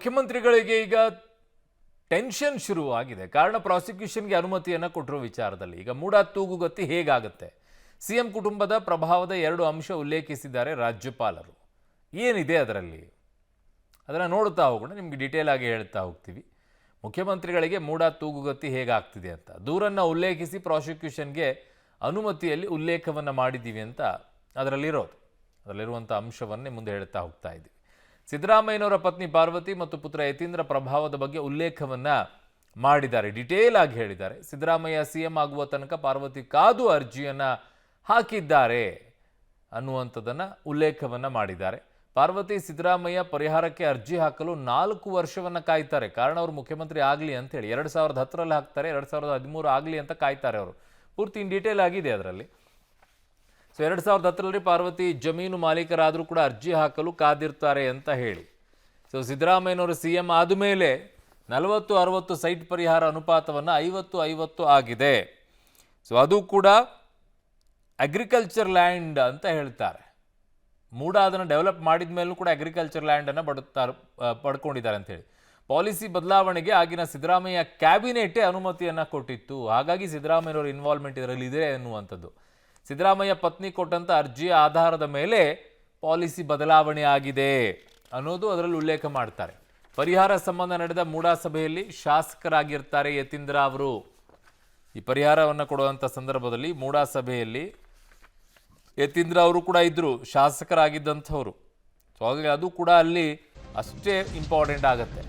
ಮುಖ್ಯಮಂತ್ರಿಗಳಿಗೆ ಈಗ ಟೆನ್ಷನ್ ಶುರುವಾಗಿದೆ. ಕಾರಣ ಪ್ರಾಸಿಕ್ಯೂಷನ್ಗೆ ಅನುಮತಿಯನ್ನು ಕೊಟ್ಟಿರೋ ವಿಚಾರದಲ್ಲಿ ಈಗ ಮೂಡ ತೂಗುಗತಿ ಹೇಗಾಗುತ್ತೆ? ಸಿಎಂ ಕುಟುಂಬದ ಪ್ರಭಾವದ 2 ಅಂಶ ಉಲ್ಲೇಖಿಸಿದ್ದಾರೆ ರಾಜ್ಯಪಾಲರು. ಏನಿದೆ ಅದರಲ್ಲಿ ಅದನ್ನು ನೋಡ್ತಾ ಹೋಗೋಣ, ನಿಮಗೆ ಡೀಟೇಲ್ ಆಗಿ ಹೇಳ್ತಾ ಹೋಗ್ತೀವಿ. ಮುಖ್ಯಮಂತ್ರಿಗಳಿಗೆ ಮೂಡ ತೂಗುಗತಿ ಹೇಗಾಗ್ತಿದೆ ಅಂತ ದೂರನ್ನು ಉಲ್ಲೇಖಿಸಿ ಪ್ರಾಸಿಕ್ಯೂಷನ್ಗೆ ಅನುಮತಿಯಲ್ಲಿ ಉಲ್ಲೇಖವನ್ನು ಮಾಡಿದ್ದೀವಿ ಅಂತ ಅದರಲ್ಲಿರುವಂಥ ಅಂಶವನ್ನೇ ಮುಂದೆ ಹೇಳ್ತಾ ಹೋಗ್ತಾ ಇದ್ದೀವಿ. ಸಿದ್ದರಾಮಯ್ಯನವರ ಪತ್ನಿ ಪಾರ್ವತಿ ಮತ್ತು ಪುತ್ರ ಯತೀಂದ್ರ ಪ್ರಭಾವದ ಬಗ್ಗೆ ಉಲ್ಲೇಖವನ್ನು ಮಾಡಿದ್ದಾರೆ, ಡೀಟೇಲ್ ಆಗಿ ಹೇಳಿದ್ದಾರೆ. ಸಿದ್ದರಾಮಯ್ಯ ಸಿಎಂ ಆಗುವ ತನಕ ಪಾರ್ವತಿ ಕಾದು ಅರ್ಜಿಯನ್ನು ಹಾಕಿದ್ದಾರೆ ಅನ್ನುವಂಥದ್ದನ್ನು ಉಲ್ಲೇಖವನ್ನು ಮಾಡಿದ್ದಾರೆ. ಪಾರ್ವತಿ ಸಿದ್ದರಾಮಯ್ಯ ಪರಿಹಾರಕ್ಕೆ ಅರ್ಜಿ ಹಾಕಲು 4 ವರ್ಷವನ್ನು ಕಾಯ್ತಾರೆ. ಕಾರಣ ಅವರು ಮುಖ್ಯಮಂತ್ರಿ ಆಗಲಿ ಅಂತೇಳಿ 2010ರಲ್ಲಿ ಹಾಕ್ತಾರೆ, 2013 ಆಗಲಿ ಅಂತ ಕಾಯ್ತಾರೆ. ಅವರು ಪೂರ್ತಿ ಇನ್ ಡೀಟೇಲ್ ಆಗಿದೆ ಅದರಲ್ಲಿ. ಸೊ 2010ರಲ್ಲಿ ಪಾರ್ವತಿ ಜಮೀನು ಮಾಲೀಕರಾದರೂ ಕೂಡ ಅರ್ಜಿ ಹಾಕಲು ಕಾದಿರ್ತಾರೆ ಅಂತ ಹೇಳಿ. ಸೊ ಸಿದ್ದರಾಮಯ್ಯನವರು ಸಿಎಂ ಆದಮೇಲೆ 40-60 ಸೈಟ್ ಪರಿಹಾರ ಅನುಪಾತವನ್ನು 50-50 ಆಗಿದೆ. ಸೊ ಅದು ಕೂಡ ಅಗ್ರಿಕಲ್ಚರ್ ಲ್ಯಾಂಡ್ ಅಂತ ಹೇಳ್ತಾರೆ. ಮೂಡ ಅದನ್ನು ಡೆವಲಪ್ ಮಾಡಿದ ಮೇಲೂ ಕೂಡ ಅಗ್ರಿಕಲ್ಚರ್ ಲ್ಯಾಂಡನ್ನು ಪಡ್ಕೊಂಡಿದ್ದಾರೆ ಅಂತೇಳಿ. ಪಾಲಿಸಿ ಬದಲಾವಣೆಗೆ ಆಗಿನ ಸಿದ್ದರಾಮಯ್ಯ ಕ್ಯಾಬಿನೆಟ್ಟೇ ಅನುಮತಿಯನ್ನು ಕೊಟ್ಟಿತ್ತು. ಹಾಗಾಗಿ ಸಿದ್ದರಾಮಯ್ಯನವರ ಇನ್ವಾಲ್ವ್ಮೆಂಟ್ ಇದರಲ್ಲಿ ಇದೆ ಎನ್ನುವಂಥದ್ದು. ಸಿದ್ದರಾಮಯ್ಯ ಪತ್ನಿ ಕೊಟ್ಟಂಥ ಅರ್ಜಿಯ ಆಧಾರದ ಮೇಲೆ ಪಾಲಿಸಿ ಬದಲಾವಣೆ ಆಗಿದೆ ಅನ್ನೋದು ಅದರಲ್ಲಿ ಉಲ್ಲೇಖ ಮಾಡ್ತಾರೆ. ಪರಿಹಾರ ಸಂಬಂಧ ನಡೆದ ಮೂಡಾ ಸಭೆಯಲ್ಲಿ ಶಾಸಕರಾಗಿರ್ತಾರೆ ಯತೀಂದ್ರ ಅವರು. ಈ ಪರಿಹಾರವನ್ನು ಕೊಡುವಂಥ ಸಂದರ್ಭದಲ್ಲಿ ಮೂಡಾ ಸಭೆಯಲ್ಲಿ ಯತೀಂದ್ರ ಅವರು ಕೂಡ ಇದ್ದರು, ಶಾಸಕರಾಗಿದ್ದಂಥವ್ರು. ಸೊ ಹಾಗಾಗಿ ಅದು ಕೂಡ ಅಲ್ಲಿ ಅಷ್ಟೇ ಇಂಪಾರ್ಟೆಂಟ್ ಆಗುತ್ತೆ.